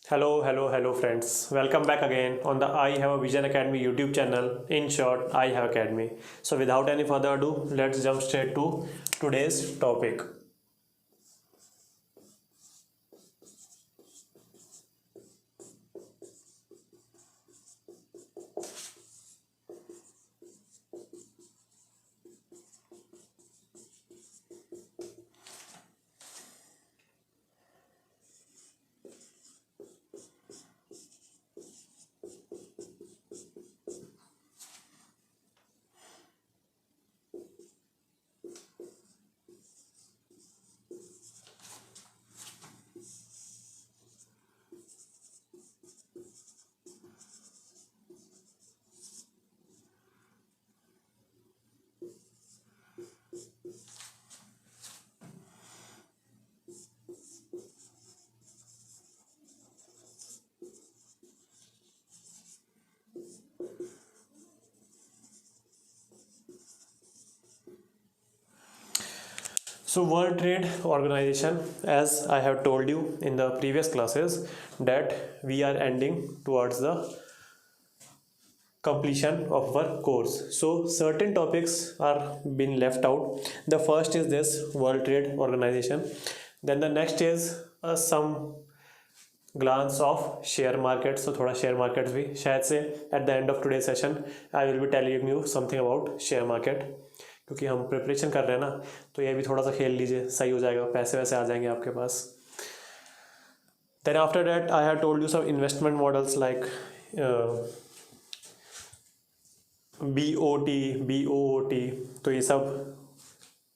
Hello, friends. Welcome back again on the I Have a Vision Academy YouTube channel. In short, I Have Academy. So, without any further ado, let's jump straight to today's topic. So, World Trade Organization, as I have told you in the previous classes, that we are ending towards the completion of our course. So, certain topics are being left out. The first is this World Trade Organization. Then the next is some glance of share market. So थोड़ा share markets भी शायद से at the end of today session I will be telling you something about share market, क्योंकि हम preparation कर रहे हैं ना, तो ये भी थोड़ा सा खेल लीजिए, सही हो जाएगा, पैसे वैसे आ जाएंगे आपके पास. Then after that I have told you some investment models like BOT, तो ये सब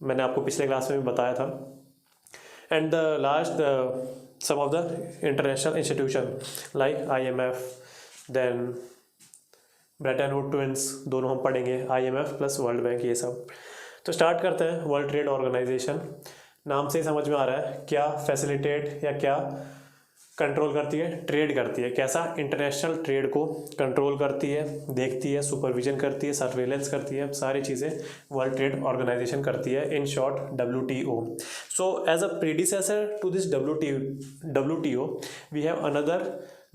मैंने आपको पिछले क्लास में भी बताया था. And the last, some of the international institution like IMF, then Brayton would twins, दोनों हम पढ़ेंगे, IMF प्लस वर्ल्ड बैंक, ये सब. तो स्टार्ट करते हैं. वर्ल्ड ट्रेड ऑर्गेनाइजेशन, नाम से ही समझ में आ रहा है क्या फैसिलिटेट या क्या कंट्रोल करती है, ट्रेड करती है. कैसा? इंटरनेशनल ट्रेड को कंट्रोल करती है, देखती है, सुपरविजन करती है, सर्वेलेंस करती है, सारी चीज़ें वर्ल्ड ट्रेड ऑर्गेनाइजेशन करती है. In short WTO. So as a predecessor to this WTO we have another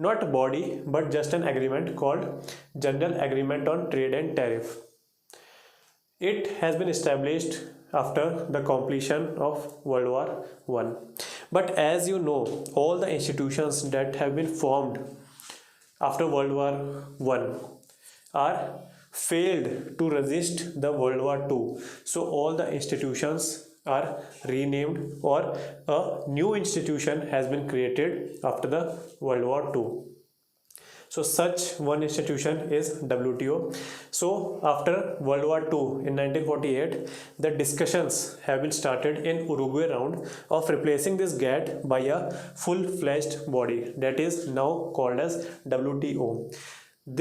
not body but just an agreement called General Agreement on Trade and Tariff. It has been established after the completion of World War I. But as you know, all the institutions that have been formed after World War I are failed to resist the World War II. So all the institutions are renamed, or a new institution has been created after the World War II. So such one institution is WTO. So after World War II in 1948, the discussions have been started in Uruguay round of replacing this GATT by a full-fledged body that is now called as WTO.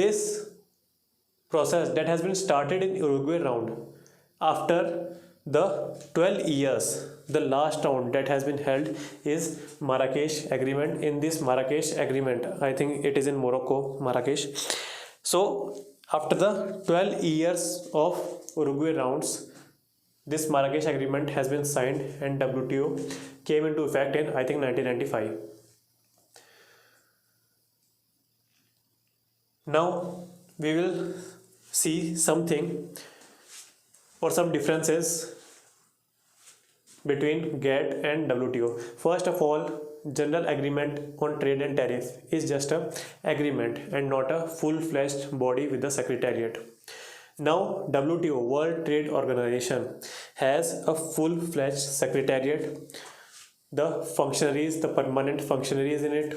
This process that has been started in Uruguay round after the 12 years, the last round that has been held is Marrakesh agreement. In this Marrakesh agreement, I think it is in Morocco, Marrakesh. So after the 12 years of Uruguay rounds, this Marrakesh agreement has been signed and WTO came into effect in, I think, 1995. Now we will see something or some differences between GATT and WTO. First of all, General Agreement on Trade and Tariff is just a agreement and not a full-fledged body with a secretariat. Now WTO, World Trade Organization, has a full-fledged secretariat, the functionaries, the permanent functionaries in it.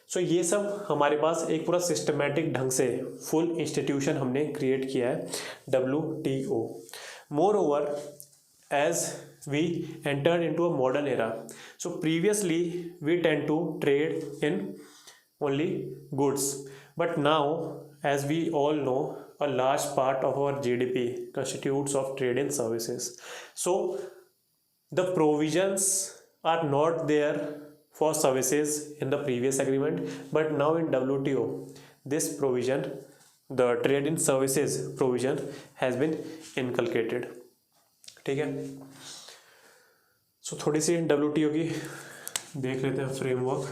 सो ये सब हमारे पास एक पूरा systematic ढंग से full institution हमने create किया है, WTO. More over, as we entered into a modern era, so previously we tend to trade in only goods, but now, as we all know, a large part of our GDP constitutes of trade and services. So the provisions are not there for services in the previous agreement, but now in WTO this provision, the trade in services provision, has been inculcated. ठीक है. सो थोड़ी सी WTO की देख लेते हैं framework.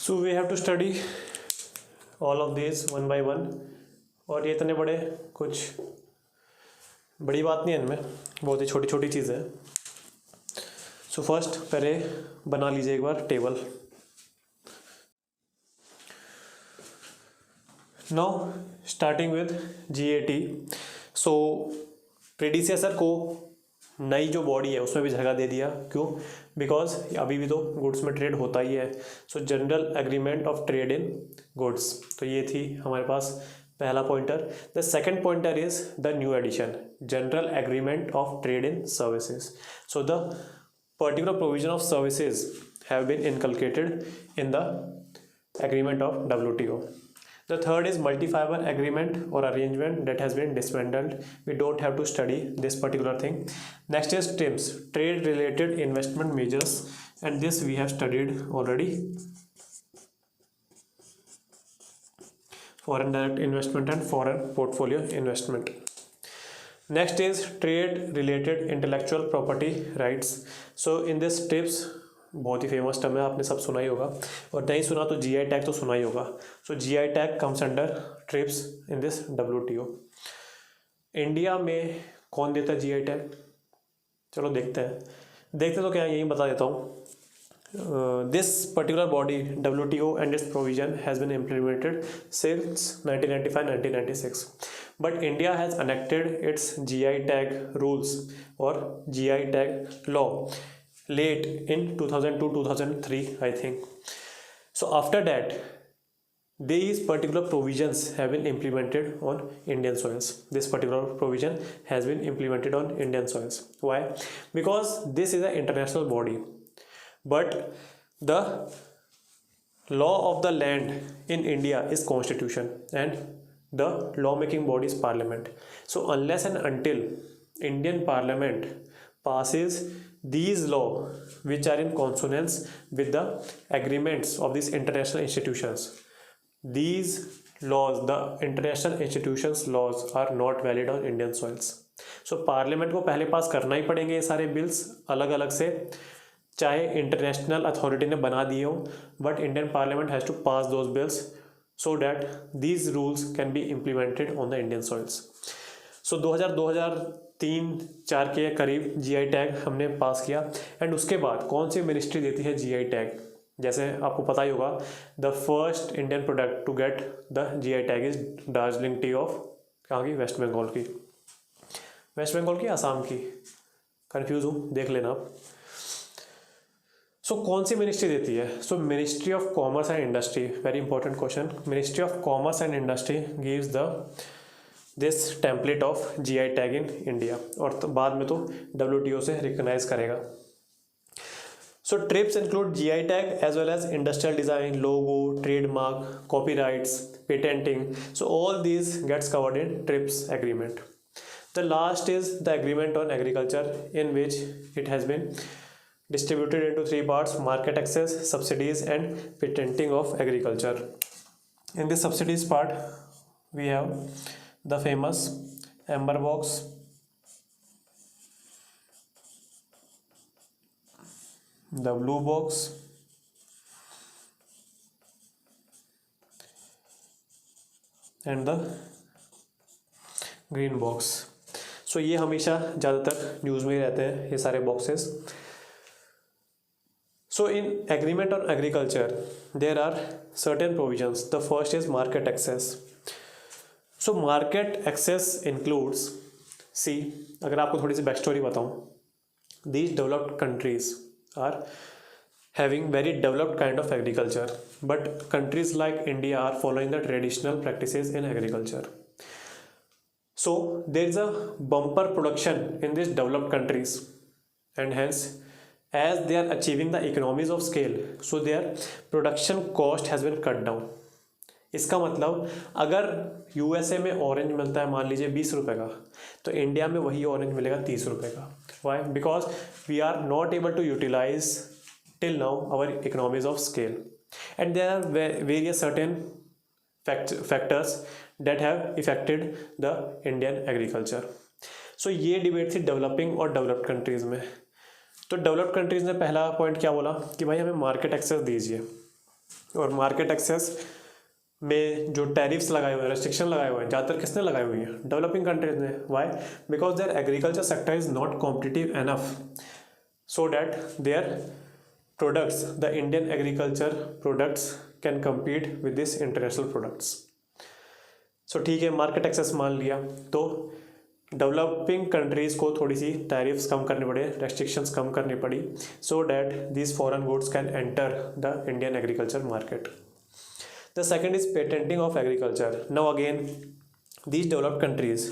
So we have to study all of this one by one, और ये इतने बड़े कुछ बड़ी बात नहीं है, इनमें बहुत ही छोटी छोटी चीज़ें हैं। सो फर्स्ट पहले बना लीजिए एक बार table. Now starting with GAT। So predecessor को नई जो बॉडी है उसमें भी जगह दे दिया, क्यों? बिकॉज अभी भी तो गुड्स में ट्रेड होता ही है। So general agreement of trade in goods, तो ये थी हमारे पास पहला pointer. The second pointer is the new addition, general agreement of trade in services. So the particular provision of services have been inculcated in the agreement of WTO. The third is multi-fiber agreement or arrangement that has been dismantled. We don't have to study this particular thing. Next is TRIPS, trade related investment measures, and this we have studied already. Foreign direct investment and foreign portfolio investment. Next is trade related intellectual property rights. So in this TRIPS, बहुत ही famous term है, आपने सब सुना ही होगा, और नहीं सुना तो GI टैग तो सुना ही होगा। सो GI tag comes under trips in this WTO। India में कौन देता है GI टैग? चलो देखते तो क्या, यही बता देता हूँ। This particular body WTO and its provision has been implemented since 1995-1996, but India has enacted its GI tag rules और GI tag law late in 2002-2003, I think. So after that, these particular provisions have been implemented on Indian soils. This particular provision has been implemented on Indian soils. Why? Because this is an international body, but the law of the land in India is constitution and the lawmaking body is parliament. So unless and until Indian parliament passes these law which are in consonance with the agreements of these international institutions, these laws, the international institutions laws are not valid on Indian soils. So parliament को पहले पास करना ही पड़ेंगे ये सारे bills अलग अलग से, चाहे इंटरनेशनल अथॉरिटी ने बना दिए हो, but Indian parliament has to pass those bills so that these rules can be implemented on the Indian soils. So 2003-4 के करीब GI टैग हमने पास किया, एंड उसके बाद कौन सी मिनिस्ट्री देती है GI टैग? जैसे आपको पता ही होगा, the first Indian product to get the GI tag is Darjeeling tea of, कहाँ की? वेस्ट बंगाल की। वेस्ट बंगाल की, आसाम की, कंफ्यूज हूँ, देख लेना आप। सो कौन सी मिनिस्ट्री देती है? So ministry of commerce and industry, very important question. Ministry of commerce and industry gives the this template of GI tag in India, और तो बाद में तो WTO से रिकग्नाइज करेगा। So TRIPS include GI tag as well as industrial design, logo, trademark, copyrights, patenting. So all these gets covered in TRIPS agreement. The last is the agreement on agriculture, in which it has been distributed into three parts: market access, subsidies, and patenting of agriculture. In this subsidies part, we have the famous amber box, the blue box, and the green box. So ये हमेशा ज़्यादातर news में ही रहते हैं ये सारे boxes. So in agreement on agriculture, there are certain provisions. The first is market access. So market access includes, see, अगर आपको थोड़ी सी बैक स्टोरी बताऊँ, these developed countries are having very developed kind of agriculture, but countries like India are following the traditional practices in agriculture. So there is a bumper production in these developed countries, and hence as they are achieving the economies of scale, so their production cost has been cut down. इसका मतलब अगर USA में orange मिलता है मान लीजिए 20 रुपये का, तो इंडिया में वही ऑरेंज मिलेगा 30 रुपये का। Why? Because we are not able to utilise till now our economies of scale, and there are various certain factors that have affected the Indian agriculture. So ये डिबेट थी डेवलपिंग और developed countries में। तो developed countries ने पहला point क्या बोला कि भाई हमें मार्केट एक्सेस दीजिए, और मार्केट एक्सेस में जो टैरिफ्स लगाए हुए हैं, रेस्ट्रिक्शन लगाए हुए हैं, ज़्यादातर किसने लगाए हुए हैं? डेवलपिंग कंट्रीज ने। Why? Because their agriculture sector is not competitive enough so that their products, the Indian agriculture products, can compete with this international products. So ठीक है, मार्केट एक्सेस मान लिया, तो डेवलपिंग कंट्रीज को थोड़ी सी टैरिफ्स कम करने पड़े, रेस्ट्रिक्शंस कम करनी पड़ी, so that these foreign goods can enter the Indian agriculture market. The second is patenting of agriculture. Now again, these developed countries,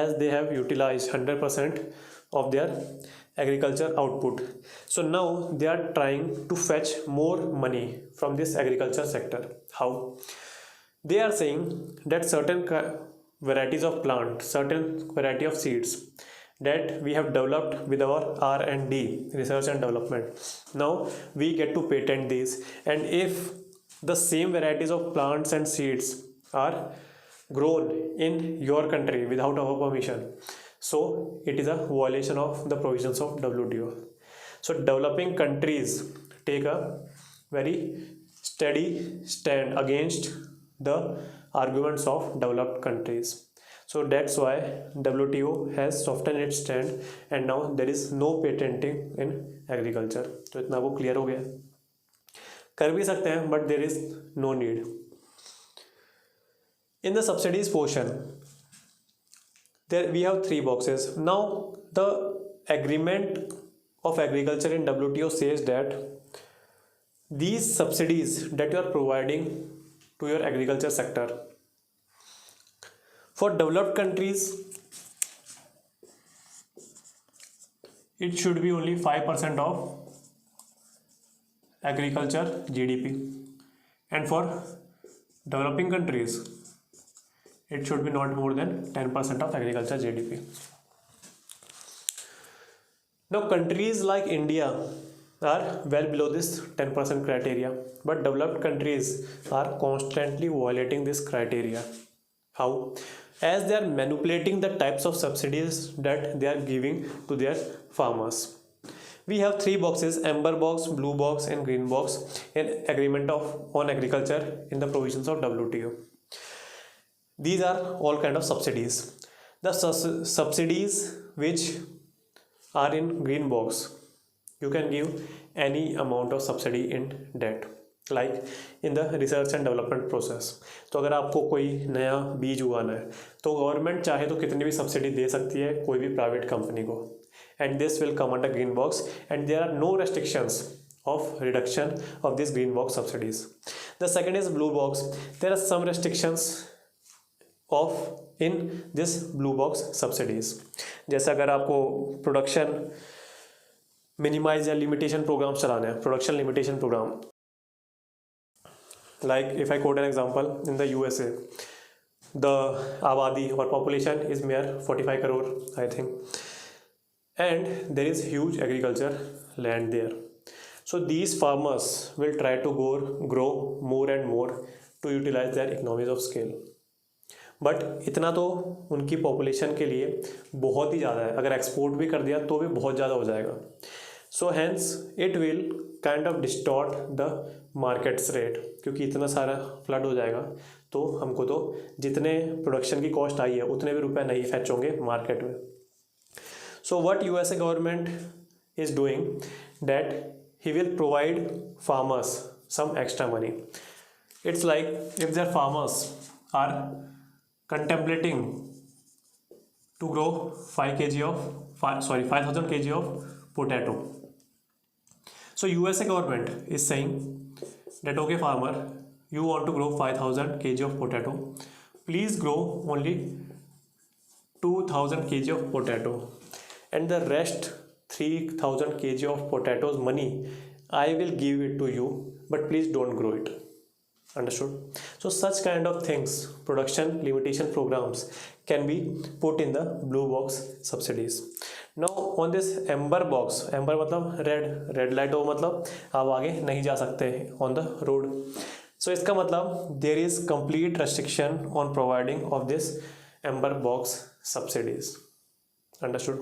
as they have utilized 100% of their agriculture output, so now they are trying to fetch more money from this agriculture sector. How? They are saying that certain varieties of plant, certain variety of seeds that we have developed with our R&D, research and development, now we get to patent these, and if the same varieties of plants and seeds are grown in your country without our permission, so it is a violation of the provisions of WTO. So developing countries take a very steady stand against the arguments of developed countries. So that's why WTO has softened its stand and now there is no patenting in agriculture. तो इतना वो clear हो गया, कर भी सकते हैं but there is no need. In the subsidies portion, there we have 3 boxes. Now the agreement of agriculture in WTO says that these subsidies that you are providing to your agriculture sector, for developed countries it should be only 5% of agriculture GDP, and for developing countries it should be not more than 10% of agriculture GDP. Now countries like India are well below this 10% criteria, but developed countries are constantly violating this criteria. How? As they are manipulating the types of subsidies that they are giving to their farmers. We have 3 boxes: amber box, blue box and green box in agreement on agriculture in the provisions of WTO. These are all kind of subsidies. The subsidies which are in green box, you can give any amount of subsidy in that, like in the research and development process. तो अगर आपको कोई नया बीज उगाना है तो government चाहे तो कितनी भी सब्सिडी दे सकती है कोई भी प्राइवेट कंपनी को, and this will come under green box and there are no restrictions of reduction of these green box subsidies. The second is blue box. There are some restrictions of in this blue box subsidies. जैसे अगर आपको production minimise या limitation programme चलाना है, production limitation programme, like if I quote an example, in the USA the abadi or population is mere 45 crore I think, and there is huge agriculture land there, so these farmers will try to grow more and more to utilize their economies of scale. But इतना तो उनकी population के लिए बहुत ही ज़्यादा है, अगर export भी कर दिया तो भी बहुत ज़्यादा हो जाएगा. So hence it will kind of distort the markets rate, क्योंकि इतना सारा फ्लड हो जाएगा तो हमको तो जितने प्रोडक्शन की कॉस्ट आई है उतने भी रुपए नहीं फैच होंगे मार्केट में. So what USA government is doing that he will provide farmers some extra money. It's like if their farmers are contemplating to grow 5,000 kg of potato. So USA government is saying that okay farmer, you want to grow 5,000 kg of potato, please grow only 2,000 kg of potato and the rest 3,000 kg of potatoes money I will give it to you, but please don't grow it. Understood? So such kind of things, production limitation programs, can be put in the blue box subsidies. Now on this amber box, amber मतलब red light हो, मतलब आप आगे नहीं जा सकते on the road. So इसका मतलब there is complete restriction on providing of this amber box subsidies. Understood?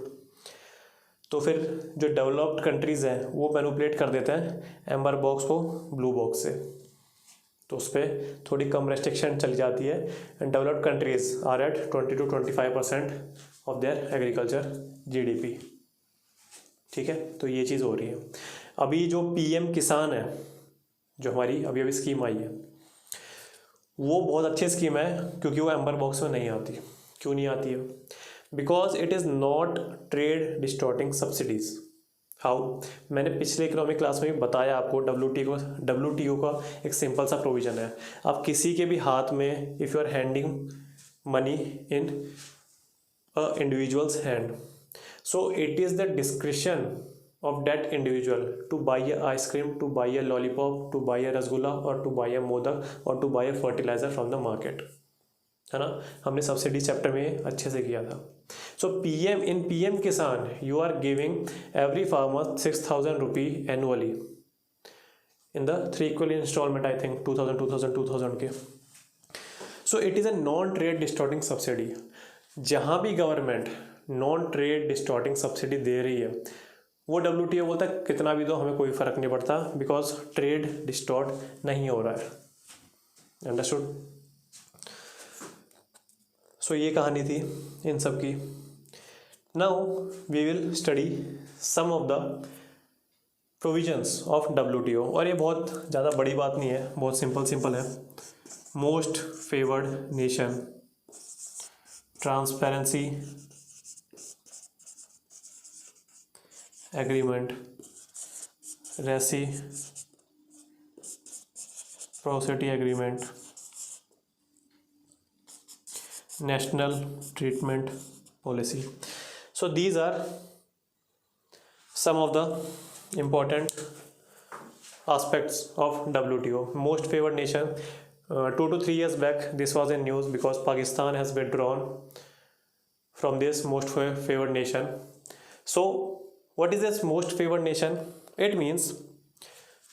तो फिर जो डेवलप्ड कंट्रीज़ हैं वो मैनिपुलेट कर देते हैं एम्बर बॉक्स को ब्लू बॉक्स से. तो उस पर थोड़ी कम रेस्ट्रिक्शन चली जाती है। And developed countries are at 20 to 25% of their agriculture GDP। ठीक है, तो ये चीज़ हो रही है। अभी जो PM किसान है, जो हमारी अभी अभी स्कीम आई है, वो बहुत अच्छी स्कीम है क्योंकि वो एम्बर बॉक्स में नहीं आती। क्यों नहीं आती है? Because it is not trade distorting subsidies. How? मैंने पिछले इकोनॉमिक क्लास में भी बताया आपको, WTO का एक सिंपल सा प्रोविज़न है। आप किसी के भी हाथ में, if you are handing money in a individual's hand, so it is the discretion of that individual to buy a ice cream, to buy a lollipop, to buy a rasgulla, or to buy a modak, or to buy a fertilizer from the market, है ना। हमने subsidy chapter में अच्छे से किया था। So PM Kisan you are giving every farmer 6,000 rupee annually in the 3 equal instalment, I think 2,000 के। So it is a non trade distorting subsidy. जहाँ भी government non trade distorting subsidy दे रही है, वो WTO बोलता है कितना भी दो, हमें कोई फ़र्क नहीं पड़ता, बिकॉज ट्रेड डिस्टॉर्ट नहीं हो रहा है। अंडरस्टूड? सो ये कहानी थी इन सब की। Now we will study some of the provisions of WTO। और ये बहुत ज़्यादा बड़ी बात नहीं है, बहुत सिंपल है। Most favoured nation, transparency agreement, reciprocity agreement, national treatment policy. So these are some of the important aspects of WTO. Most favored nation, 2 to 3 years back this was in news because Pakistan has withdrawn from this most favored nation. So what is this most favored nation? It means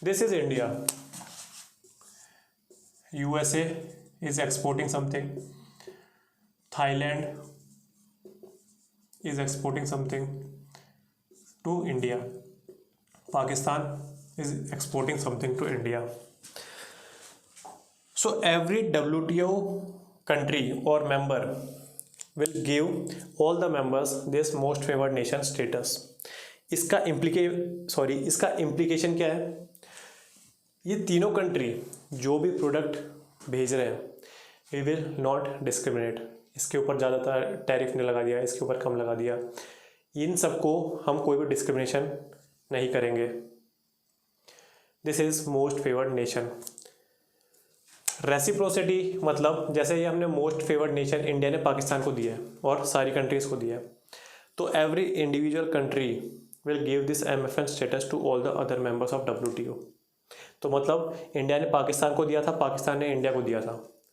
this is India. USA is exporting something, Thailand is exporting something to India, Pakistan is exporting something to India. So every WTO country or member will give all the members this most favored nation status. इसका implication क्या है? ये तीनों country जो भी product भेज रहे हैं, वी विल नॉट डिस्क्रिमिनेट। इसके ऊपर ज़्यादातर टैरिफ ने लगा दिया, इसके ऊपर कम लगा दिया, इन सबको हम कोई भी डिस्क्रिमिनेशन नहीं करेंगे। This is most favoured nation. Reciprocity मतलब जैसे ये हमने मोस्ट फेवर्ड नेशन इंडिया ने पाकिस्तान को दिया है और सारी कंट्रीज़ को दिया है, तो every individual country will give this MFN status to all the other members of WTO। तो मतलब इंडिया ने पाकिस्तान को दिया था, पाकिस्तान ने इंडिया को दिया था,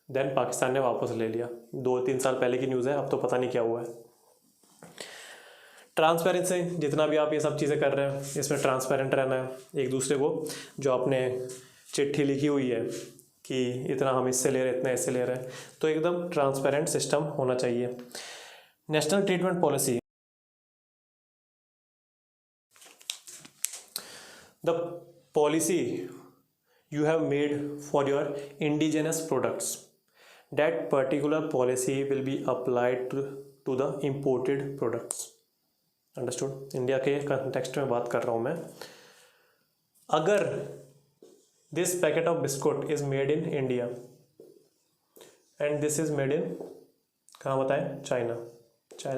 देन पाकिस्तान ने वापस ले लिया। 2-3 साल पहले की न्यूज़ है, अब तो पता नहीं क्या हुआ है। ट्रांसपेरेंसी, जितना भी आप ये सब चीज़ें कर रहे हैं, इसमें ट्रांसपेरेंट रहना है एक दूसरे को। जो आपने चिट्ठी लिखी हुई है कि इतना हम इससे ले रहे हैं, इतना इससे ले रहे हैं, तो एकदम ट्रांसपेरेंट सिस्टम होना चाहिए। National treatment policy, the policy you have made for your indigenous products, that particular policy will be applied to the imported products. Understood? India के कंटेक्स्ट में बात कर रहा हूँ मैं। अगर this packet of biscuit is made in India and this is made in, कहाँ बताएं, चाइना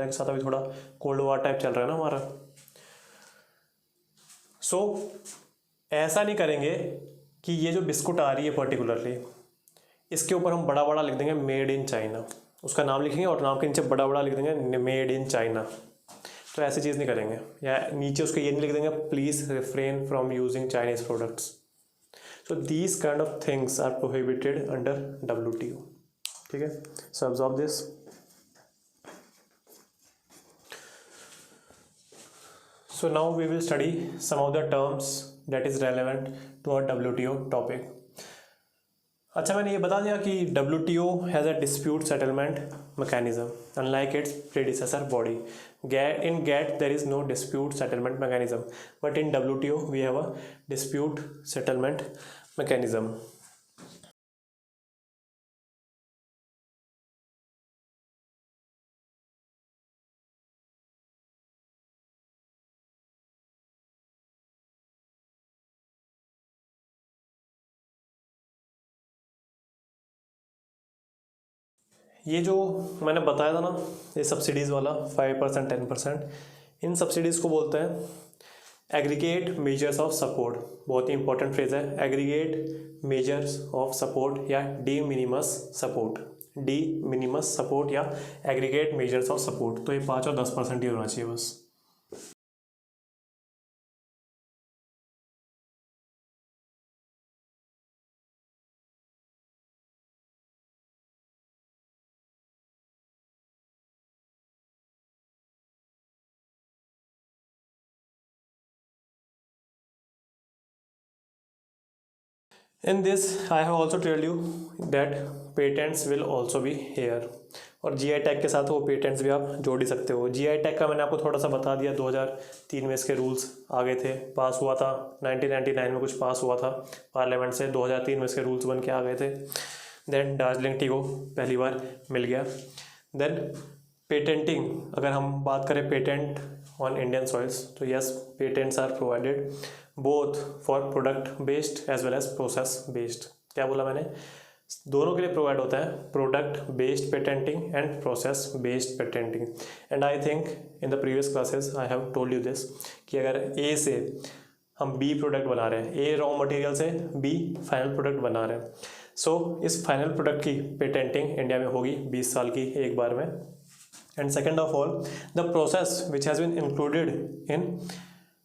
के साथ अभी थोड़ा कोल्ड वार टाइप चल रहा है ना हमारा। सो ऐसा नहीं करेंगे कि ये जो बिस्कुट आ रही है पर्टिकुलरली, इसके ऊपर हम बड़ा बड़ा लिख देंगे मेड इन चाइना, उसका नाम लिखेंगे और नाम के नीचे बड़ा बड़ा लिख देंगे मेड इन चाइना। तो ऐसी चीज़ नहीं करेंगे, या नीचे उसके ये नहीं लिख देंगे please refrain from using Chinese products. So these kind of things are prohibited under WTO। ठीक है, so observe this. So now we will study some of the terms that is relevant to our WTO topic. अच्छा, मैंने ये बता दिया कि WTO has a dispute settlement mechanism unlike its predecessor body. In GATT there is no dispute settlement mechanism, but in WTO we have a dispute settlement mechanism. ये जो मैंने बताया था ना, ये सब्सिडीज़ वाला 5% 10%, इन सब्सिडीज़ को बोलते हैं एग्रीगेट मेजर्स ऑफ सपोर्ट। बहुत ही इंपॉर्टेंट फ्रेज है, एग्रीगेट मेजर्स ऑफ सपोर्ट या D minimus support, D minimus support या एग्रीगेट मेजर्स ऑफ सपोर्ट। तो ये 5 और 10% ही होना चाहिए बस। In this I have also told you that patents will also be here, और GI टैग के साथ वो पेटेंट्स भी आप जोड़ ही सकते हो। GI टैग का मैंने आपको थोड़ा सा बता दिया, 2003 में इसके रूल्स आ गए थे, पास हुआ था 1999 में कुछ पास हुआ था पार्लियामेंट से, 2003 में इसके रूल्स बन के आ गए थे। देन दार्जिलिंग टी को पहली बार मिल गया। देन पेटेंटिंग, अगर हम बात करें पेटेंट ऑन इंडियन सॉइल्स, तो yes patents are provided both for product based as well as process based. क्या बोला मैंने, दोनों के लिए प्रोवाइड होता है, product based patenting and process based patenting. And I think in the previous classes I have told you this कि अगर ए से हम बी प्रोडक्ट बना रहे हैं, ए रॉ मटेरियल से बी फाइनल प्रोडक्ट बना रहे हैं, सो इस फाइनल प्रोडक्ट की पेटेंटिंग इंडिया में होगी 20 साल की एक बार में। And second of all, the process which has been included in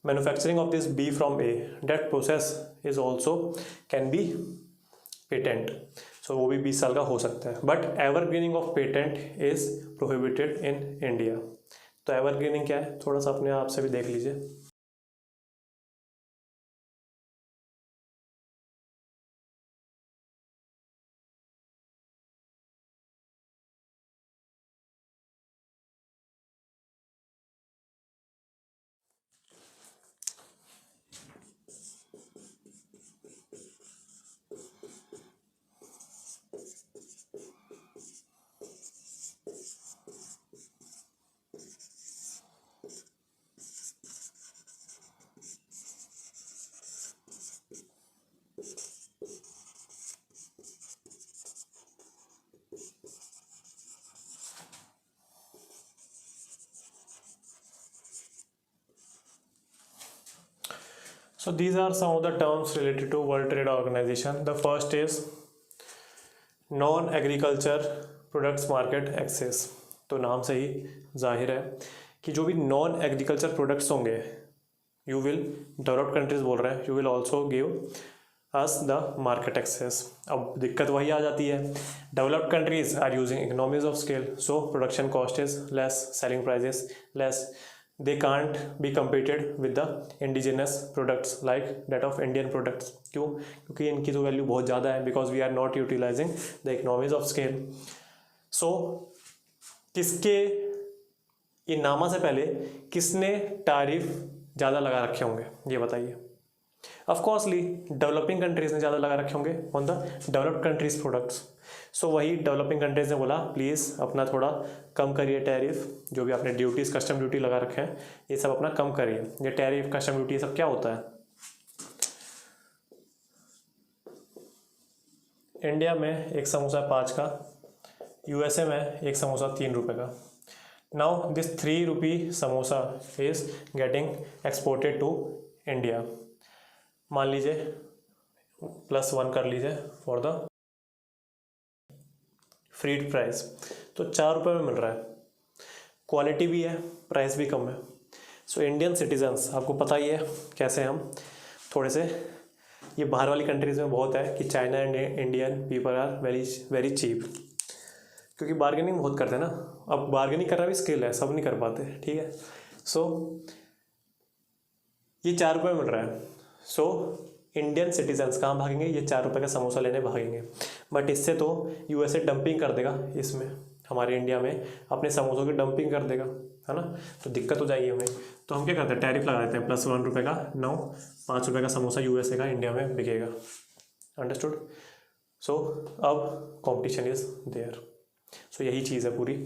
manufacturing of this B from A, that process is also can be patent, so वो भी 20 साल का हो सकता है। But evergreening of patent is prohibited in India। तो evergreening क्या है, थोड़ा सा अपने आप से भी देख लीजिए। So these are some of the terms related to World Trade Organization. The first is non-agriculture products market access। तो नाम से ही जाहिर है कि जो भी नॉन एग्रीकल्चर प्रोडक्ट्स होंगे, यू विल, डेवलप्ड कंट्रीज बोल रहे हैं, you will also give us the market access. अब दिक्कत वही आ जाती है, developed countries are using economies of scale, so production cost is less, selling prices less, they can't be competed with the indigenous products like that of Indian products। क्यों? क्योंकि इनकी तो वैल्यू बहुत ज़्यादा है, because we are not utilizing the economies of scale। so किसके इनामा से पहले किसने टैरिफ ज़्यादा लगा रखे होंगे, ये बताइए। ऑफकोर्सली डेवलपिंग कंट्रीज ने ज़्यादा लगा रखे होंगे on the developed countries products. So वही डेवलपिंग कंट्रीज ने बोला प्लीज़ अपना थोड़ा कम करिए टैरिफ, जो भी आपने ड्यूटीज़ कस्टम ड्यूटी लगा रखे हैं ये सब अपना कम करिए। ये टैरिफ कस्टम ड्यूटी सब क्या होता है, इंडिया में एक समोसा 5 का, यूएसए में एक समोसा 3 रुपये का। Now this 3 rupee samosa is getting exported to India. मान लीजिए +1 कर लीजिए फॉर द फ्रीड प्राइस, तो 4 रुपये में मिल रहा है, क्वालिटी भी है, प्राइस भी कम है। सो इंडियन सिटीजन्स, आपको पता ही है कैसे हम थोड़े से, ये बाहर वाली कंट्रीज़ में बहुत है कि China and Indian people are very very cheap, क्योंकि बार्गेनिंग बहुत करते हैं ना। अब बार्गेनिंग करना भी स्किल है, सब नहीं कर पाते, ठीक है। सो ये 4 रुपये मिल रहा है, सो इंडियन सिटीजन्स कहाँ भागेंगे, ये 4 रुपये का समोसा लेने भागेंगे। बट इससे तो यूएसए डंपिंग कर देगा, इसमें हमारे इंडिया में अपने समोसों की डंपिंग कर देगा, है ना, तो दिक्कत हो जाएगी हमें। तो हम क्या करते हैं, टैरिफ लगा देते हैं +1 रुपये का, 5 रुपये का समोसा यूएसए का इंडिया में बिकेगा। अंडरस्टूड। सो अब कॉम्पिटिशन इज देयर। सो यही चीज़ है पूरी।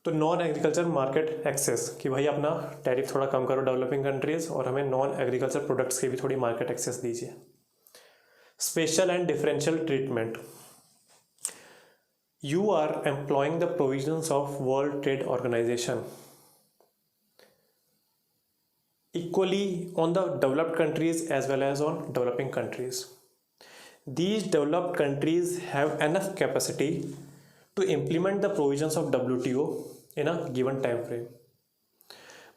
तो नॉन एग्रीकल्चर मार्केट एक्सेस कि भाई अपना टैरिफ थोड़ा कम करो डेवलपिंग कंट्रीज़, और हमें नॉन एग्रीकल्चर प्रोडक्ट्स की भी थोड़ी मार्केट एक्सेस दीजिए। Special and differential treatment, You are employing the provisions of World Trade Organization equally on the developed countries as well as on developing countries. These developed countries have enough capacity to implement the provisions of WTO in a given time frame.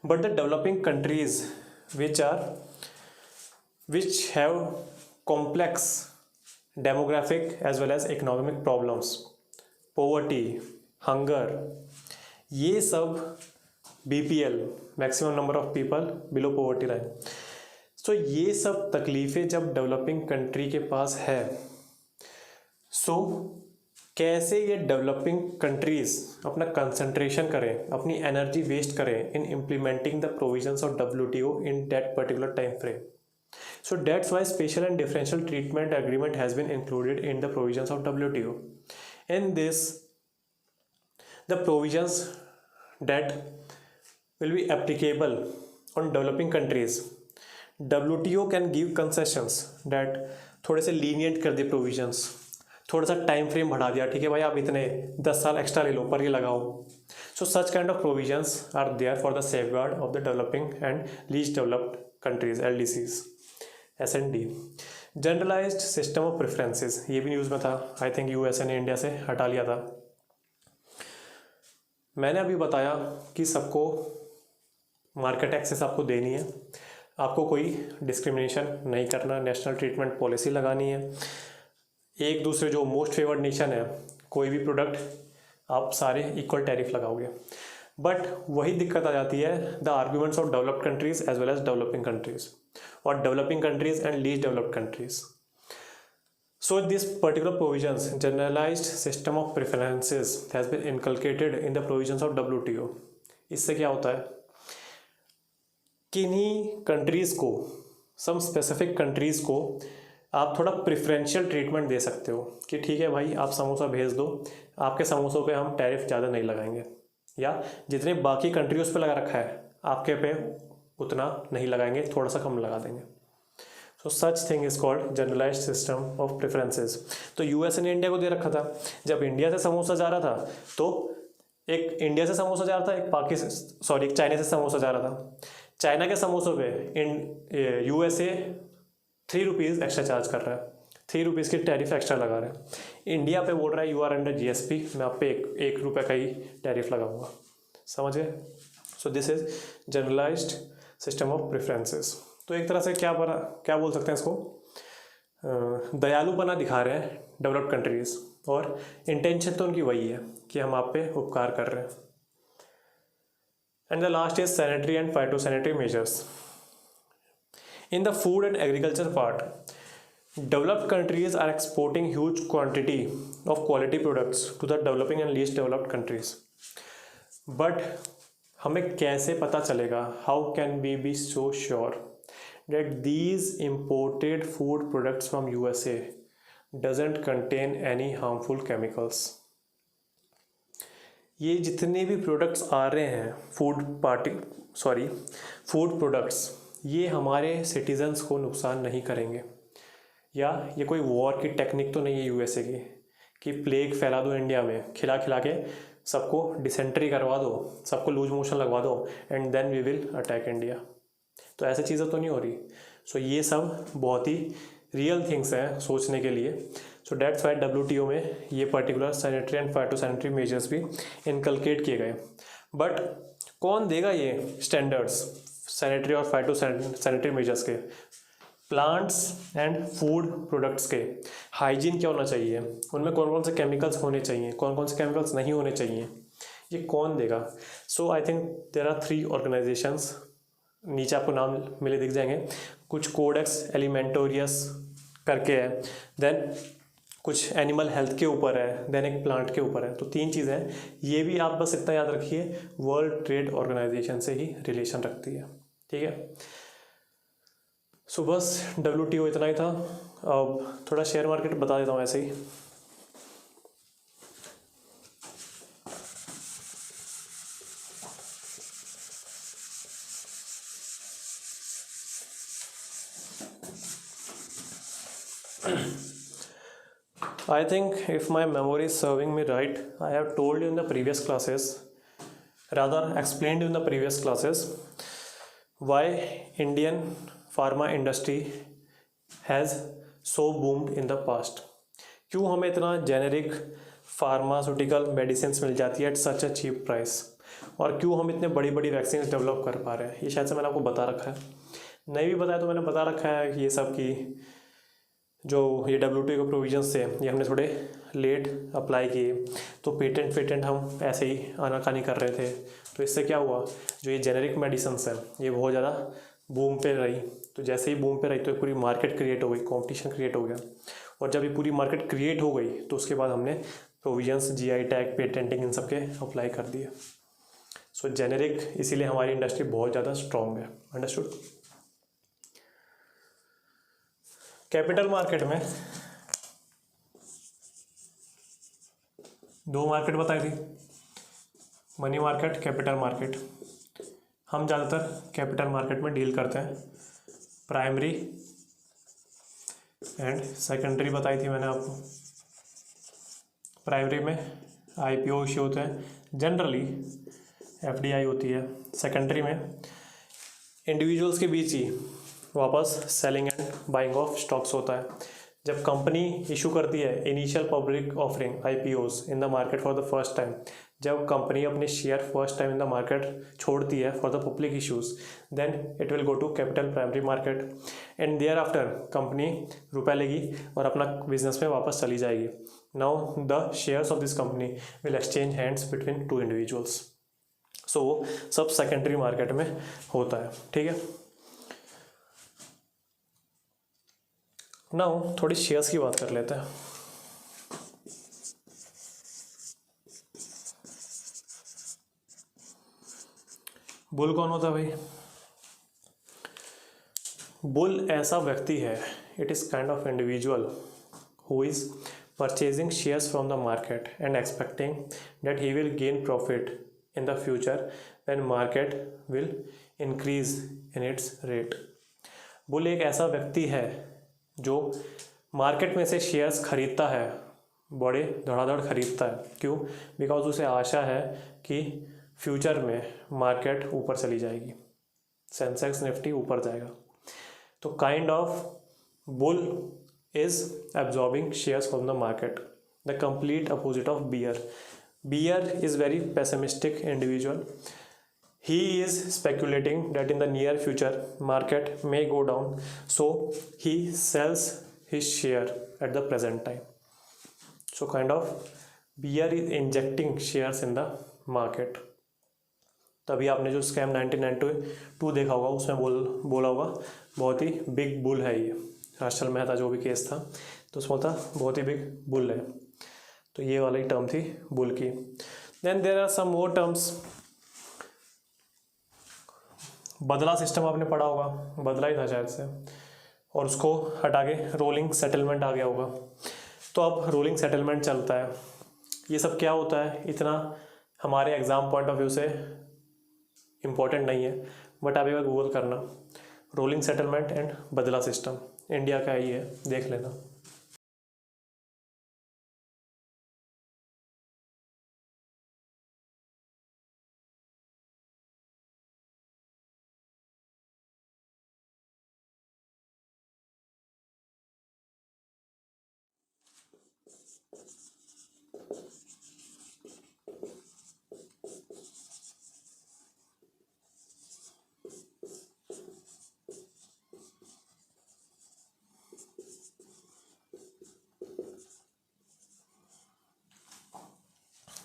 But the developing countries which have complex demographic as well as economic problems, poverty, hunger, ये सब BPL maximum number of people below poverty line, so ये सब तकलीफ़ें जब developing country के पास है, सो कैसे ये डेवलपिंग कंट्रीज़ अपना कंसंट्रेशन करें, अपनी एनर्जी वेस्ट करें in implementing the provisions of WTO in that particular time frame. So that's why special and differential treatment agreement has been included in the provisions of WTO. In this, the provisions that will be applicable on developing countries, WTO can give concessions that थोड़े से lenient कर दिए provisions, थोड़ा सा time frame बढ़ा दिया, ठीक है भाई आप इतने 10 साल एक्स्ट्रा ले लो पर ये लगाओ. So such kind of provisions are there for the safeguard of the developing and least developed countries, LDCs. SND, generalised system of preferences, ये भी न्यूज़ में था. आई थिंक USA ने इंडिया से हटा लिया था. मैंने अभी बताया कि सबको मार्केट एक्सेस आपको देनी है, आपको कोई डिस्क्रिमिनेशन नहीं करना, नेशनल ट्रीटमेंट पॉलिसी लगानी है, एक दूसरे जो मोस्ट फेवर्ड नेशन है कोई भी प्रोडक्ट आप सारे इक्वल टैरिफ लगाओगे. बट वही दिक्कत आ जाती है the arguments of developed countries as well as developing countries or developing countries and least developed countries. So this particular provisions, generalized system of preferences has been inculcated in the provisions of WTO. इससे क्या होता है, किन्हीं countries को, some specific countries को आप थोड़ा preferential treatment दे सकते हो कि ठीक है भाई आप समोसा भेज दो, आपके समोसों पे हम टैरिफ ज़्यादा नहीं लगाएंगे, या जितने बाकी कंट्री उस पर लगा रखा है आपके पे उतना नहीं लगाएंगे, थोड़ा सा कम लगा देंगे. So such thing is called generalised system of preferences. तो USA ने इंडिया को दे रखा था. जब इंडिया से समोसा जा रहा था तो एक इंडिया से समोसा जा रहा था, एक चाइना से समोसा जा रहा था. चाइना के समोसों पे USA 3 रुपीज़ एक्स्ट्रा चार्ज कर रहा है, 3 रुपीज़ की टैरिफ एक्स्ट्रा लगा रहा है. इंडिया पे बोल रहा है यू आर अंडर GSP, मैं आप पे एक रुपये का ही टैरिफ लगाऊंगा. समझ गए. So this is generalised system of preferences. तो एक तरह से क्या बोल सकते हैं इसको, दयालुपना दिखा रहे हैं डेवलप्ड कंट्रीज़, और इंटेंशन तो उनकी वही है कि हम आप पे उपकार कर रहे हैं. And the last is sanitary and phytosanitary measures. In the food and agriculture part, developed countries are exporting huge quantity of quality products to the developing and least developed countries. But हमें कैसे पता चलेगा, how can we be so sure that these imported food products from USA doesn't contain any harmful chemicals? ये जितने भी products आ रहे हैं food products, ये हमारे सिटीजन्स को नुकसान नहीं करेंगे, या ये कोई वॉर की टेक्निक तो नहीं है USA की कि प्लेग फैला दो इंडिया में, खिला खिला के सबको डिसेंट्री करवा दो, सबको लूज मोशन लगवा दो and then we will attack India. तो ऐसी चीज़ें तो नहीं हो रही. सो ये सब बहुत ही रियल थिंग्स हैं सोचने के लिए. सो डेट्स वाई WTO में ये particular sanitary and phytosanitary measures भी इनकलकेट किए गए. बट कौन देगा ये स्टैंडर्ड्स सैनिटरी और फाइटोसैनिटरी मेजर्स के? प्लांट्स एंड फूड प्रोडक्ट्स के हाइजीन क्या होना चाहिए, उनमें कौन कौन से केमिकल्स होने चाहिए, कौन कौन से केमिकल्स नहीं होने चाहिए, ये कौन देगा? So I think there are 3 organisations, नीचे आपको नाम मिले दिख जाएंगे. कुछ कोडेक्स एलिमेंटोरियस करके है, देन कुछ एनिमल हेल्थ के ऊपर है, देन एक प्लांट के ऊपर है. तो 3 चीज़ें हैं. ये भी आप बस इतना याद रखिए, वर्ल्ड ट्रेड ऑर्गेनाइजेशन से ही रिलेशन रखती है. ठीक है. सो बस WTO इतना ही था. अब थोड़ा शेयर मार्केट बता देता हूँ ऐसे ही. I think if my memory is serving me right, I have told you in the previous classes, rather explained you in the previous classes, why Indian pharma industry has so boomed in the past. क्यों हमें इतना generic pharmaceutical medicine मिल जाती है at such a cheap price, और क्यों हम इतने बड़ी बड़ी वैक्सीन डेवलप कर पा रहे हैं, ये शायद से मैंने आपको बता रखा है। नहीं भी बताया तो मैंने बता रखा है कि ये सब की जो ये WTO के प्रोविजंस थे ये हमने थोड़े लेट अप्लाई किए, तो पेटेंट हम ऐसे ही आनाकानी कर रहे थे, तो इससे क्या हुआ, जो ये जेनेरिक मेडिसिन्स हैं ये बहुत ज़्यादा बूम पे रही। तो जैसे ही बूम पे रही तो पूरी मार्केट क्रिएट हो गई, कंपटीशन क्रिएट हो गया, और जब ये पूरी मार्केट क्रिएट हो गई तो उसके बाद हमने प्रोविजंस, GI टैग, पेटेंटिंग इन सब के अप्लाई कर दिए। सो जेनेरिक इसीलिए हमारी इंडस्ट्री बहुत ज़्यादा स्ट्रॉन्ग है। अंडरस्टूड। कैपिटल मार्केट में दो मार्केट बताई थी, मनी मार्केट, कैपिटल मार्केट। हम ज़्यादातर कैपिटल मार्केट में डील करते हैं। प्राइमरी एंड सेकेंडरी बताई थी मैंने आपको। प्राइमरी में IPO इश्यू होते हैं, जनरली FDI होती है। सेकेंडरी में इंडिविजुअल्स के बीच ही वापस selling and buying of stocks होता है। जब कंपनी इशू करती है initial public offering IPOs in the market for the first time, जब कंपनी अपने share first time in the market छोड़ती है for the public issues, then it will go to capital primary market and thereafter company रुपए लेगी और अपना business में वापस चली जाएगी। Now the shares of this company will exchange hands between two individuals. So वो सब सेकेंडरी मार्केट में होता है। ठीक है, नाउ थोड़ी शेयर्स की बात कर लेते हैं। बुल कौन होता है भाई? बुल ऐसा व्यक्ति है, it is kind of individual who is purchasing shares from the market and expecting that he will gain profit in the future when market will increase in its rate. Bull एक ऐसा व्यक्ति है जो market में से shares खरीदता है, बड़े धड़ाधड़ खरीदता है। क्यों? बिकॉज उसे आशा है कि फ्यूचर में मार्केट ऊपर चली जाएगी, सेंसेक्स निफ्टी ऊपर जाएगा। तो kind of bull is absorbing shares from the market, the complete opposite of bear. Bear is very pessimistic individual. He is speculating that in the near future market may go down, so he sells his share at the present time. So kind of bear is injecting shares in the market. तभी आपने जो scam 1992 देखा होगा उसमें बोला होगा बहुत ही big bull है ये, हर्षल मेहता जो भी केस था तो उसमें था बहुत ही बिग बुल है। तो ये वाली टर्म थी बुल की। Then there are some more terms. बदला सिस्टम आपने पढ़ा होगा, बदला ही था शायद से, और उसको हटा के रोलिंग सेटलमेंट आ गया होगा। तो अब रोलिंग सेटलमेंट चलता है। ये सब क्या होता है इतना हमारे एग्ज़ाम पॉइंट ऑफ व्यू से इम्पोर्टेंट नहीं है, बट आप एक बार गूगल करना रोलिंग सेटलमेंट एंड बदला सिस्टम, इंडिया का ही है, देख लेना।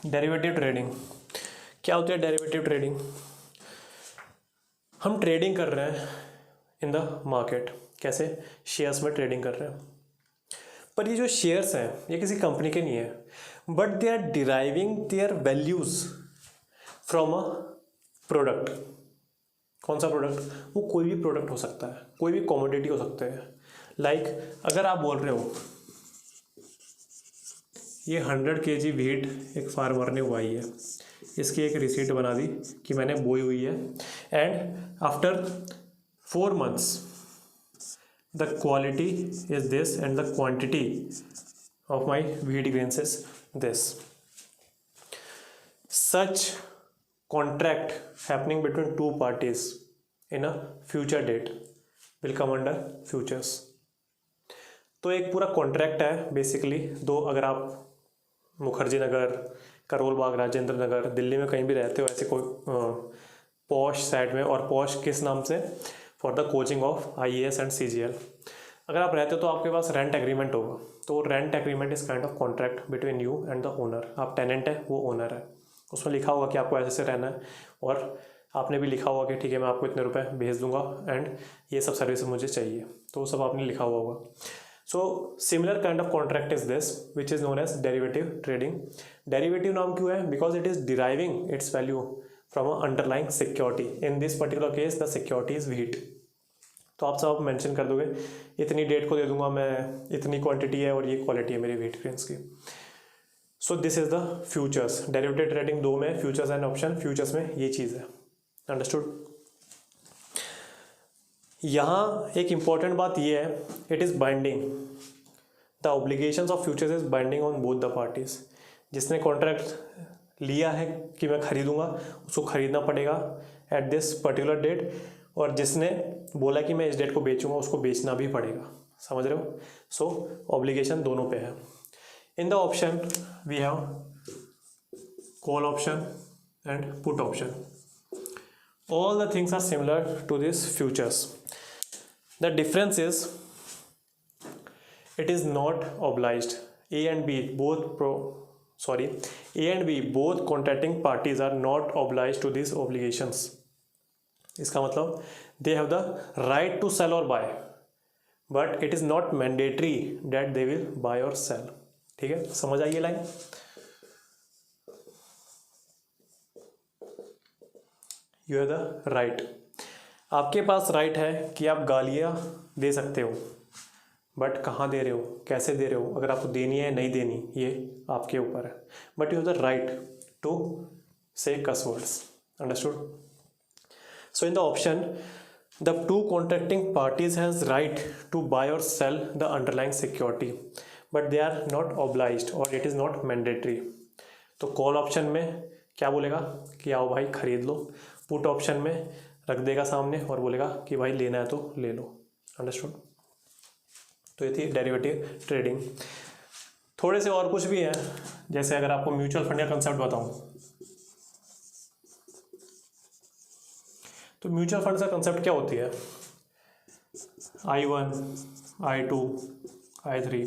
डेरिवेटिव ट्रेडिंग क्या होती है? डेरिवेटिव ट्रेडिंग, हम ट्रेडिंग कर रहे हैं इन द मार्केट। कैसे? शेयर्स में ट्रेडिंग कर रहे हैं, पर ये जो शेयर्स हैं ये किसी कंपनी के नहीं है, but they are deriving their values from a product. कौन सा प्रोडक्ट? वो कोई भी प्रोडक्ट हो सकता है, कोई भी कमोडिटी हो सकते हैं। लाइक अगर आप बोल रहे हो ये 100 kg व्हीट एक फार्मर ने उगाई है, इसकी एक रिसीट बना दी कि मैंने बोई हुई है, and after 4 months the quality is this and the quantity of my wheat grains is this. Such contract happening between two parties in a future date will come under futures. तो एक पूरा contract है basically दो, अगर आप मुखर्जी नगर, करोल बाग, राजेंद्र नगर, दिल्ली में कहीं भी रहते हो ऐसे कोई पॉश साइड में, और पॉश किस नाम से, for the coaching of IAS and CGL, अगर आप रहते हो तो आपके पास रेंट एग्रीमेंट होगा। तो rent agreement is kind of contract between you and the owner. आप टेनेंट है, वो ओनर है, उसमें लिखा होगा कि आपको ऐसे रहना है, और आपने भी लिखा होगा कि ठीक है मैं आपको इतने रुपए भेज दूंगा एंड ये सब सर्विस मुझे चाहिए, तो वो सब आपने लिखा हुआ होगा। So similar kind of contract is this which is known as derivative trading. Derivative नाम क्यों है? Because it is deriving its value from a underlying security. In this particular case the security is wheat. तो आप सब mention कर दोगे इतनी date को दे दूंगा मैं, इतनी क्वांटिटी है और ये क्वालिटी है मेरी व्हीट ग्रेन्स की। सो this is the futures. Derivative trading दो में, फ्यूचर्स एंड ऑप्शन। फ्यूचर्स में ये चीज़ है, अंडरस्टूड। यहाँ एक इंपॉर्टेंट बात ये है, it is binding. The obligations of futures is binding on both the parties. जिसने कॉन्ट्रैक्ट लिया है कि मैं खरीदूंगा, उसको खरीदना पड़ेगा एट दिस पर्टिकुलर डेट, और जिसने बोला कि मैं इस डेट को बेचूंगा उसको बेचना भी पड़ेगा। समझ रहे हो? सो ऑब्लिगेशन दोनों पे है। In the option we have call option and put option. All the things are similar to this futures. The difference is it is not obliged. A and B both contracting parties are not obliged to these obligations. इसका मतलब they have the right to sell or buy, but it is not mandatory that they will buy or sell. ठीक है, समझ आई ये line? You have the right. आपके पास right है कि आप गालियाँ दे सकते हो, बट कहाँ दे रहे हो, कैसे दे रहे हो, अगर आपको देनी है नहीं देनी ये आपके ऊपर है, but you have the right to say cuss words. Understood? So in the option the two contracting parties has right to buy और sell the underlying security, but they are not obliged और it is not mandatory. तो call option में क्या बोलेगा कि आओ भाई खरीद लो, पुट ऑप्शन में रख देगा सामने और बोलेगा कि भाई लेना है तो ले लो। अंडरस्टूड? तो ये थी डेरिवेटिव ट्रेडिंग। थोड़े से और कुछ भी हैं, जैसे अगर आपको म्यूचुअल फंड का कंसेप्ट बताऊं, तो म्यूचुअल फंड का कंसेप्ट क्या होती है? I1, I2, I3,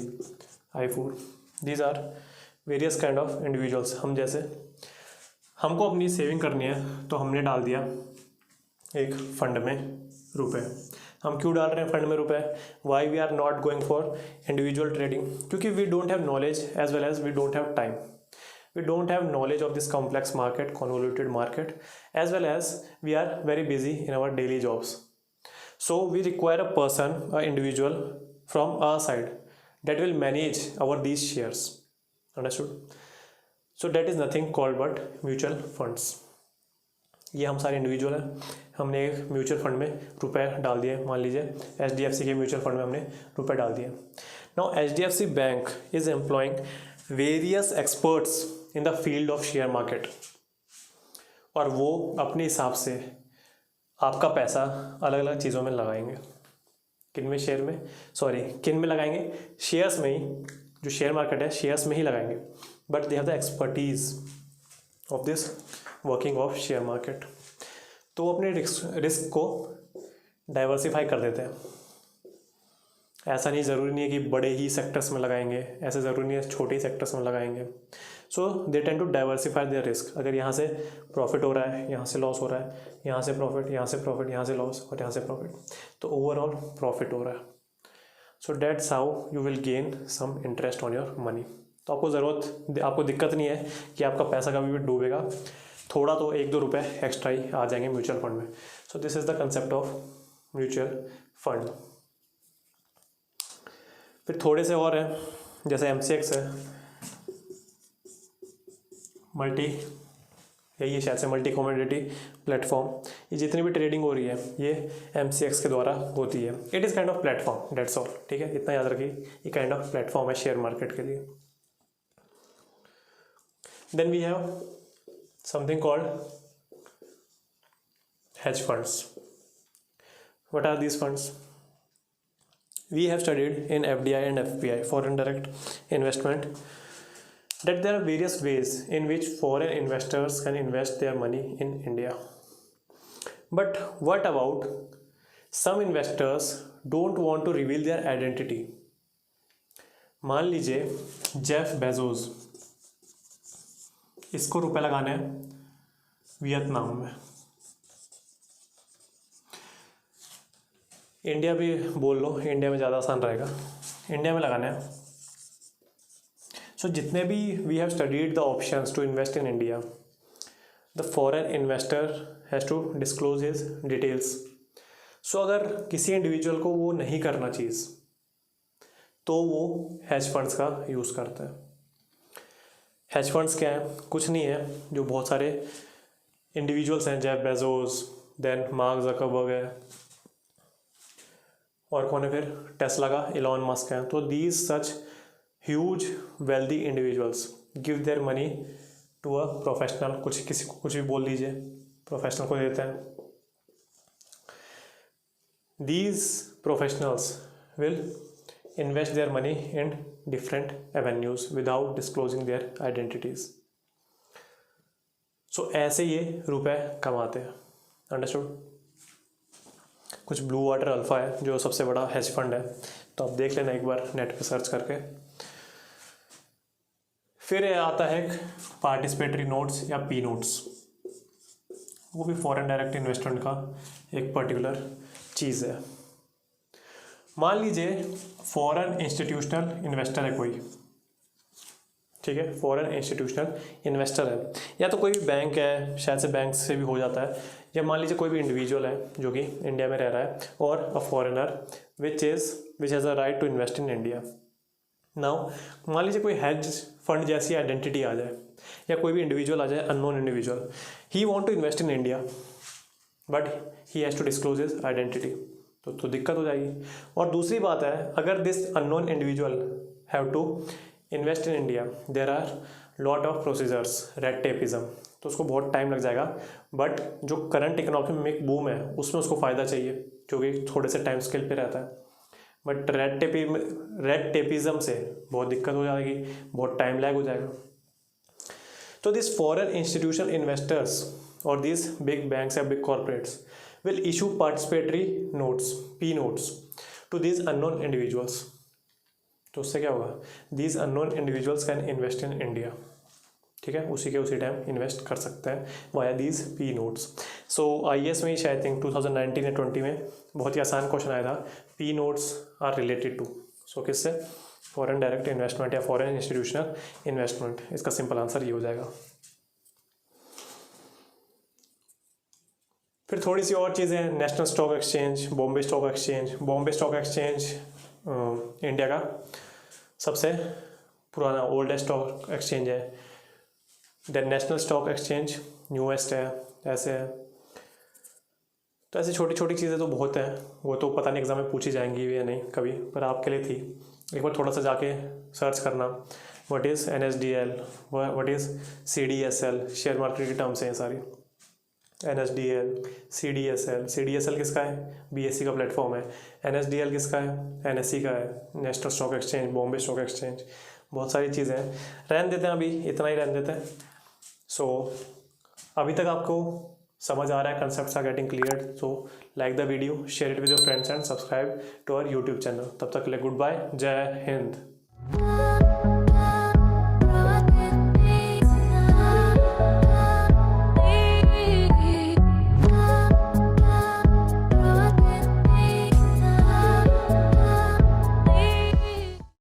I4, these are various kind of individuals. हम जैसे, हमको अपनी सेविंग करनी है तो हमने डाल दिया एक फंड में रुपए। हम क्यों डाल रहे हैं फंड में रुपए? Why we are not going for individual trading? क्योंकि we don't have knowledge as well as we don't have time. We don't have knowledge of this complex market, convoluted market, as well as we are very busy in our daily jobs. So we require a person, an individual from our side that will manage our these shares. Understood? So that is nothing called but mutual funds. ये हम सारे individual हैं, हमने एक mutual fund में रुपए डाल दिए। मान लीजिए HDFC के म्यूचुअल फंड में हमने रुपए डाल दिए। Now HDFC bank is employing various experts in the field of share market, और वो अपने हिसाब से आपका पैसा अलग अलग चीज़ों में लगाएंगे। किन में? शेयर में, सॉरी किन में लगाएंगे? शेयर्स में ही। जो शेयर मार्केट है शेयर्स में ही लगाएंगे, but they have the expertise of this working of share market. तो वो अपने रिस्क को डाइवर्सिफाई कर देते हैं। ऐसा नहीं, ज़रूरी नहीं है कि बड़े ही सेक्टर्स में लगाएंगे, ऐसे ज़रूरी नहीं है छोटे ही सेक्टर्स में लगाएंगे। So they tend to diversify their risk. अगर यहाँ से प्रॉफिट हो रहा है, यहाँ से लॉस हो रहा है, यहाँ से प्रॉफिट, यहाँ से प्रॉफिट, यहाँ से लॉस और यहाँ से प्रॉफिट, तो ओवरऑल प्रॉफिट हो रहा है। So that's how you will gain some interest on your money. तो आपको दिक्कत नहीं है कि आपका पैसा कभी भी डूबेगा, थोड़ा तो 1-2 रुपये एक्स्ट्रा ही आ जाएंगे म्यूचुअल फंड में। So this is the concept of mutual fund. फिर थोड़े से और हैं, जैसे MCX है, मल्टी यही है शायद से मल्टी कमोडिटी प्लेटफॉर्म। ये जितनी भी ट्रेडिंग हो रही है ये MCX के द्वारा होती है। It is kind of platform, that's all. ठीक है, इतना याद रखिए, ये काइंड ऑफ प्लेटफॉर्म है शेयर मार्केट के लिए। Then we have something called hedge funds. What are these funds? We have studied in FDI and FPI, foreign direct investment, that there are various ways in which foreign investors can invest their money in India. But what about some investors don't want to reveal their identity? मान लीजिए Jeff Bezos, इसको रुपए लगाने हैं Vietnam में, India भी बोल लो, India में ज़्यादा आसान रहेगा, इंडिया में लगाना है। सो जितने भी we have studied the options to invest in India, the foreign investor has to disclose his details. So अगर किसी इंडिविजुअल को वो नहीं करना चीज़ तो वो हेज फंड्स का यूज़ करता है। हेज फंड्स क्या है? कुछ नहीं है, जो बहुत सारे इंडिविजुअल्स हैं, Jeff Bezos, then Mark Zuckerberg है, और कौन है फिर, टेस्ला का इलॉन मस्क है। तो these such huge wealthy individuals give their money to a professional, कुछ किसी को कुछ भी बोल लीजिए, प्रोफेशनल को देते हैं। These professionals will invest their money in different avenues without disclosing their identities. So ऐसे ये रुपए कमाते हैं। अंडरस्टूड? कुछ ब्लू वाटर अल्फा है जो सबसे बड़ा हेज फंड है, तो आप देख लेना एक बार नेट पे सर्च करके। फिर आता है पार्टिसिपेटरी नोट्स या पी नोट्स, वो भी फॉरेन डायरेक्ट इन्वेस्टमेंट का एक पर्टिकुलर चीज़ है। मान लीजिए फॉरेन इंस्टीट्यूशनल इन्वेस्टर है कोई, ठीक है, फॉरेन इंस्टीट्यूशनल इन्वेस्टर है, या तो कोई भी बैंक है, शायद से बैंक से भी हो जाता है, या मान लीजिए कोई भी इंडिविजुअल है जो कि इंडिया में रह रहा है, और a foreigner which has a right to invest in India. Now मान लीजिए कोई हेज फंड जैसी आइडेंटिटी आ जाए, या कोई भी इंडिविजुअल आ जाए, unknown individual, he want to invest in India but he has to disclose his identity, तो दिक्कत हो जाएगी। और दूसरी बात है, अगर this unknown individual have to invest in India, there are lot of procedures, red tapism, तो उसको बहुत टाइम लग जाएगा। बट जो करंट इकोनॉमी में एक बूम है उसमें उसको फ़ायदा चाहिए, क्योंकि थोड़े से टाइम स्केल पे रहता है। बट रेड टेपिज्म से बहुत दिक्कत हो जाएगी, बहुत टाइम लैग हो जाएगा। तो दिस फॉरेन इंस्टीट्यूशनल इन्वेस्टर्स और दिस बिग बैंक्स या big corporates will issue participatory notes, P notes, to this unknown individuals. तो उससे क्या होगा, these unknown individuals can invest in India, ठीक है, उसी टाइम इन्वेस्ट कर सकते हैं via these P notes. So IAS में शायद थिंक 2019 या 20 में बहुत ही आसान क्वेश्चन आया था, P notes are related to, so किससे, फॉरेन डायरेक्ट इन्वेस्टमेंट या फॉरेन इंस्टीट्यूशनल इन्वेस्टमेंट। इसका सिंपल आंसर ये हो जाएगा। फिर थोड़ी सी और चीज़ें, national stock exchange, Bombay stock exchange. Bombay stock exchange India का सबसे पुराना ओल्डेस्ट स्टॉक एक्सचेंज है। Then national stock exchange newest है, ऐसे है। तो ऐसी छोटी छोटी चीज़ें तो बहुत हैं, वो तो पता नहीं एग्जाम में पूछी जाएंगी या नहीं कभी, पर आपके लिए थी, एक बार थोड़ा सा जाके सर्च करना, what is NSDL, what is CDSL, share market की टर्म्स हैं सारी। NSDL, CDSL किसका है, BSE का प्लेटफॉर्म है। NSDL किसका है, NSE का है, national stock exchange, Bombay stock exchange. बहुत सारी चीज़ें हैं, रहने देते हैं, अभी इतना ही रहने देते हैं। सो अभी तक आपको समझ आ रहा है, concepts are getting clear. So like the video, share it with your friends and subscribe to our YouTube channel. तब तक के लिए गुड बाय, जय हिंद।